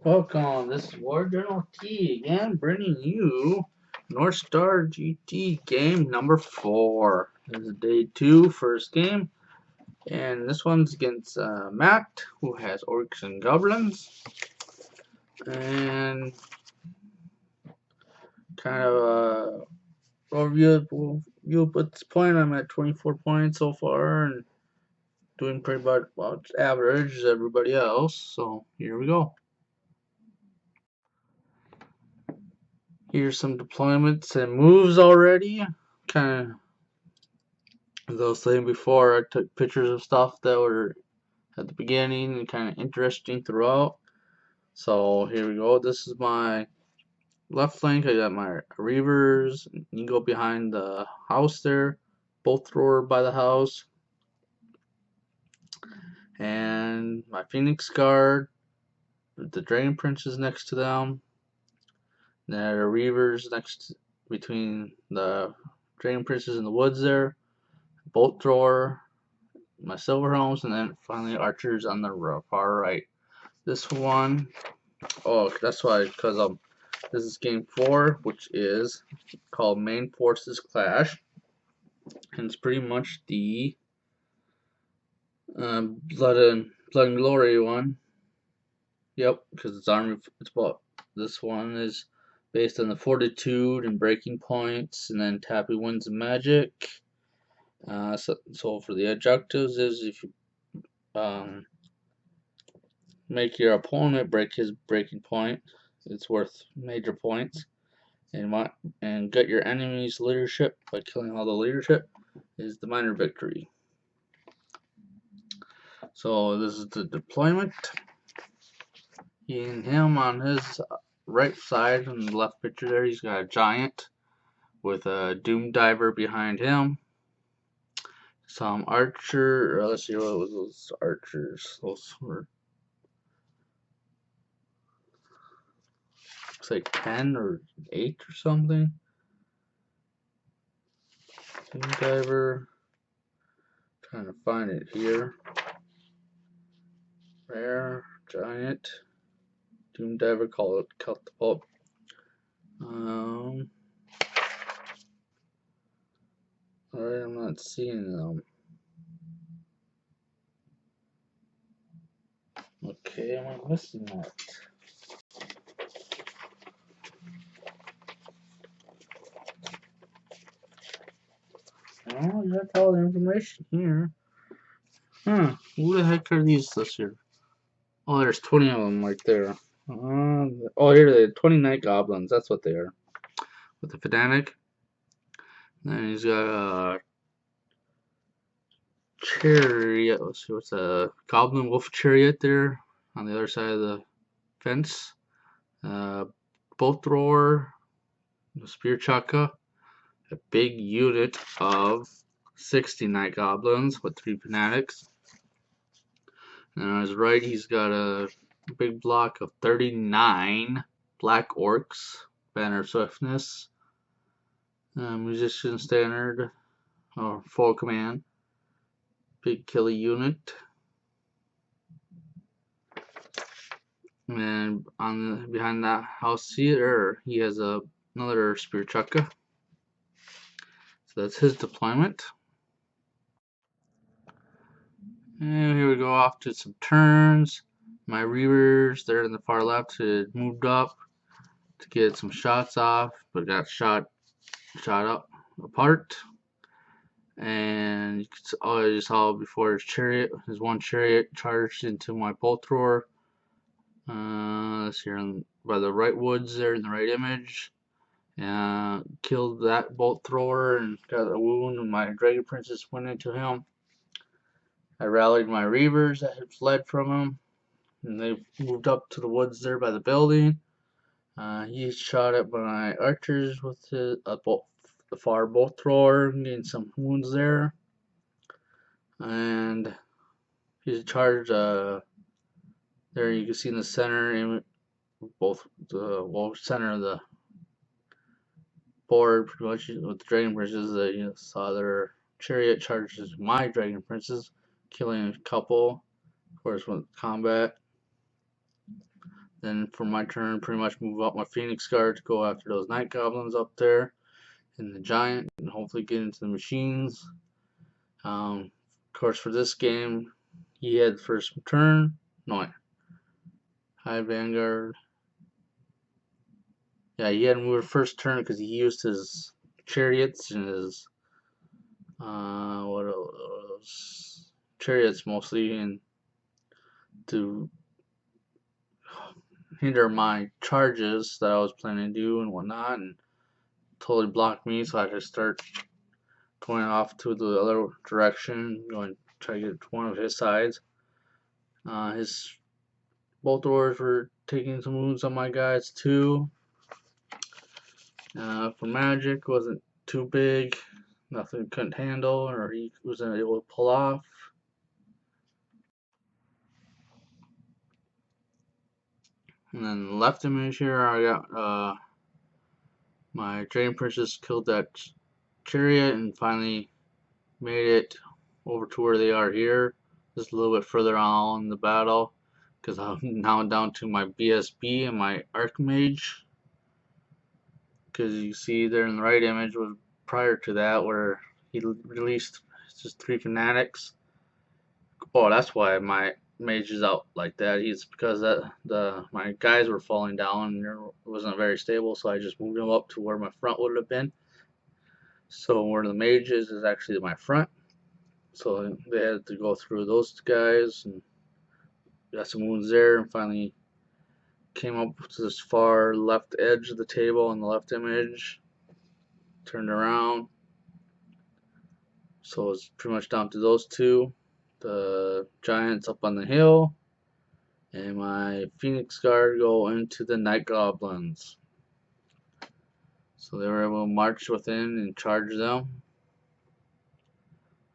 Welcome, this is War Journal T again, bringing you North Star GT game number 4. This is day 2, first game, and this one's against Matt, who has Orcs and Goblins, and kind of overview at this point. I'm at 24 points so far, and doing pretty much about average as everybody else, so here we go. Here's some deployments and moves already. Kind of, as I was saying before, I took pictures of stuff that were at the beginning and kind of interesting throughout. So here we go. This is my left flank. I got my Reavers. You go behind the house there, bolt thrower by the house, and my Phoenix Guard. The Dragon Prince is next to them. There are Reavers next between the Dragon Princes in the woods there. Bolt thrower, my silver helms, and then finally archers on the far right. This one, oh, that's why, because this is game 4, which is called Main Forces Clash, and it's pretty much the Blood and Glory one. Yep, because it's army. It's about this one is based on the fortitude and breaking points, and then tapping winds and magic. So for the objectives is if you make your opponent break his breaking point, it's worth major points, and get your enemy's leadership by killing all the leadership is the minor victory. So this is the deployment. He and him on his right side in the left picture there, he's got a giant with a doom diver behind him. Some archer, let's see what was those archers. Those were looks like 10 or 8 or something. Doom diver. Trying to find it here. Rare, giant, doom diver, call it catapult. Alright, I'm not seeing them. Okay, am I missing that? Oh, you got all the information here. Huh, who the heck are these this year? Oh, there's 20 of them right there. Oh, here they are, 20 night goblins, that's what they are. With the fanatic. Then he's got a chariot. Let's see, what's a goblin wolf chariot there on the other side of the fence. Bolt thrower, a spear chaka, a big unit of 60 night goblins with 3 fanatics. And on his right, he's got a big block of 39 black orcs, banner of swiftness, musician standard, or full command, big killy unit. And behind that house here, he has another spear chukka. So that's his deployment. And here we go off to some turns. My Reavers, they're in the far left, had moved up to get some shots off, but got shot up apart. And you already saw before his one chariot charged into my bolt thrower. That's here by the right woods there in the right image. Killed that bolt thrower and got a wound, and my Dragon Princess went into him. I rallied my Reavers that had fled from him, and they moved up to the woods there by the building. He shot at my archers with the far bolt thrower, getting some wounds there. And he's charged there you can see in the center, both the center of the board, pretty much with the Dragon Princes. You saw their chariot charges my Dragon Princes, killing a couple, of course, with combat. Then for my turn, pretty much move up my Phoenix Guard to go after those Night Goblins up there and the Giant, and hopefully get into the machines. Of course, for this game, he had first turn. No, High Vanguard. Yeah, he had moved first turn because he used his chariots and his what else? Chariots mostly, and to hinder my charges that I was planning to do and whatnot, and totally blocked me, so I had to start going off to the other direction, going to try to get one of his sides. His both doors were taking some wounds on my guys too. For magic, wasn't too big, nothing couldn't handle, or he wasn't able to pull off. And then the left image here, I got my Dragon Princess killed that chariot and finally made it over to where they are here, just a little bit further on in the battle, because I'm now down to my BSB and my Archmage. Because you see there in the right image was prior to that where he released just 3 fanatics. Oh, that's why my mage is out like that. He's because my guys were falling down and it wasn't very stable, so I just moved him up to where my front would have been. So where the mage is actually my front. So they had to go through those guys and got some wounds there, and finally came up to this far left edge of the table in the left image. Turned around. So it's pretty much down to those two. The Giants up on the hill. And my Phoenix Guard go into the Night Goblins. So they were able to march within and charge them.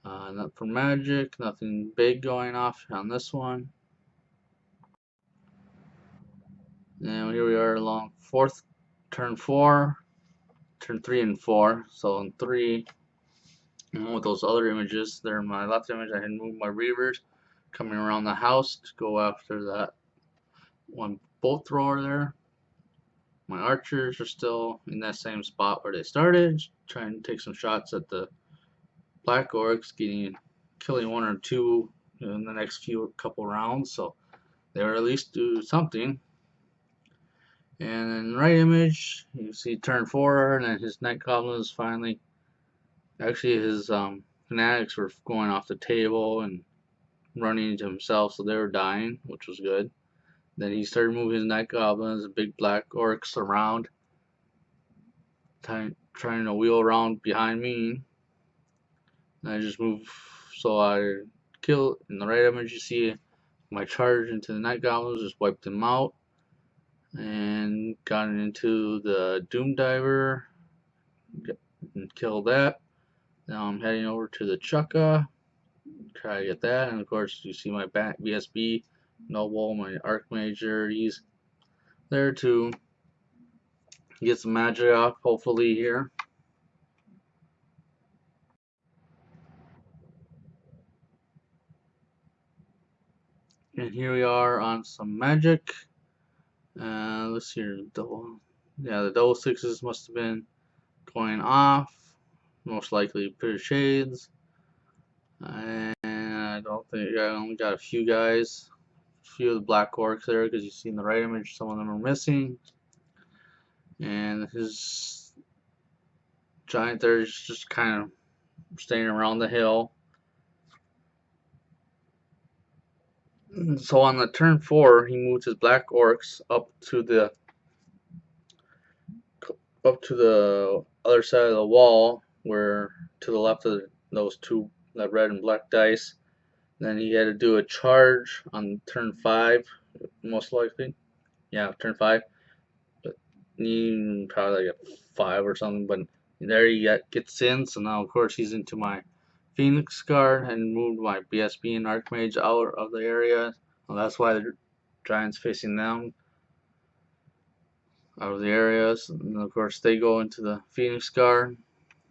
Not for magic, nothing big going off on this one. And here we are along turn 4, turn 3 and 4. So in 3, with those other images, there in my left image, I had moved my Reavers coming around the house to go after that one bolt thrower there. My archers are still in that same spot where they started, trying to take some shots at the Black Orcs, killing 1 or 2 in the next couple rounds, so they were at least do something. And in the right image, you see turn 4, and then his Night Goblins finally, actually his fanatics were going off the table and running into himself, so they were dying, which was good. Then he started moving his Night Goblins, the big Black Orcs around, trying to wheel around behind me. And I just move, so I kill, in the right image you see my charge into the Night Goblins, just wiped them out, and got into the Doom Diver, and killed that. Now I'm heading over to the Chukka, try to get that, and of course you see my BSB, Noble, my Archmage, he's there to get some magic off, hopefully here. And here we are on some magic. Let's see here, the double sixes must have been going off, most likely Pure Shades. And I don't think I only got a few guys, a few of the Black Orcs there, because you see in the right image some of them are missing. And his Giant there is just kind of staying around the hill. So on the turn 4, he moved his Black Orcs up to the other side of the wall, where to the left of those two, that red and black dice. Then he had to do a charge on turn 5, most likely. Yeah, turn 5. But he probably like a 5 or something. But there he gets in. So now, of course, he's into my Phoenix Guard and moved my BSB and Archmage out of the area. Well, that's why the Giants facing them out of the areas. And of course, they go into the Phoenix Guard.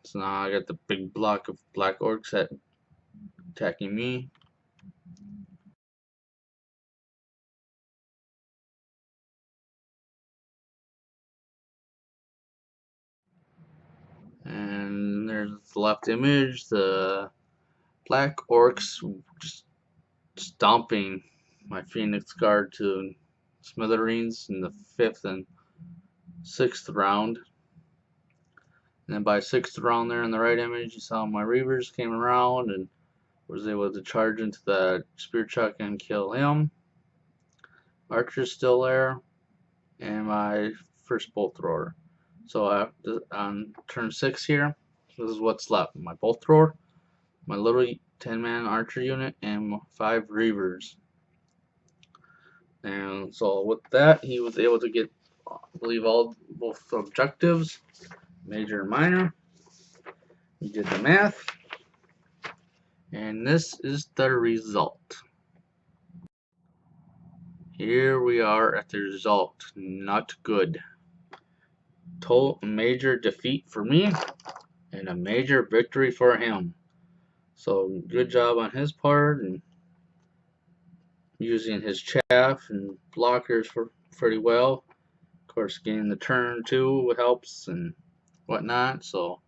So now I got the big block of Black Orcs attacking me. there's the left image, the black orcs just stomping my Phoenix Guard to smithereens in the 5th and 6th round. And then by 6th round there in the right image, you saw my Reavers came around and was able to charge into the spear chuck and kill him. Archer's still there, and my first bolt thrower. So on turn 6 here, this is what's left. My bolt thrower, my little 10-man archer unit, and 5 Reavers. And so with that, he was able to get, I believe, both objectives, major and minor. He did the math, and this is the result. Here we are at the result. Not good. Total major defeat for me, and a major victory for him. So good job on his part, and using his chaff and blockers for pretty well. Of course, getting the turn too helps and whatnot. So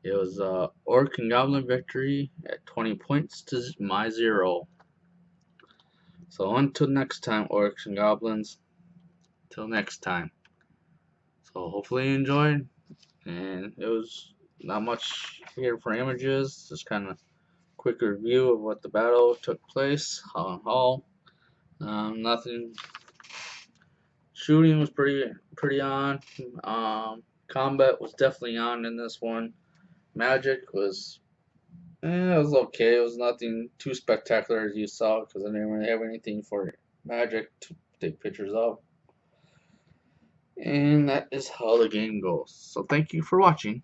it was Orc and Goblin victory at 20 points to my 0. So until next time, Orcs and Goblins. Till next time. So hopefully you enjoyed, and it was not much here for images, just kind of quick review of what the battle took place, all. Nothing. Shooting was pretty on. Combat was definitely on in this one. Magic was, it was okay. It was nothing too spectacular as you saw, because I didn't really have anything for Magic to take pictures of. And that is how the game goes. So thank you for watching.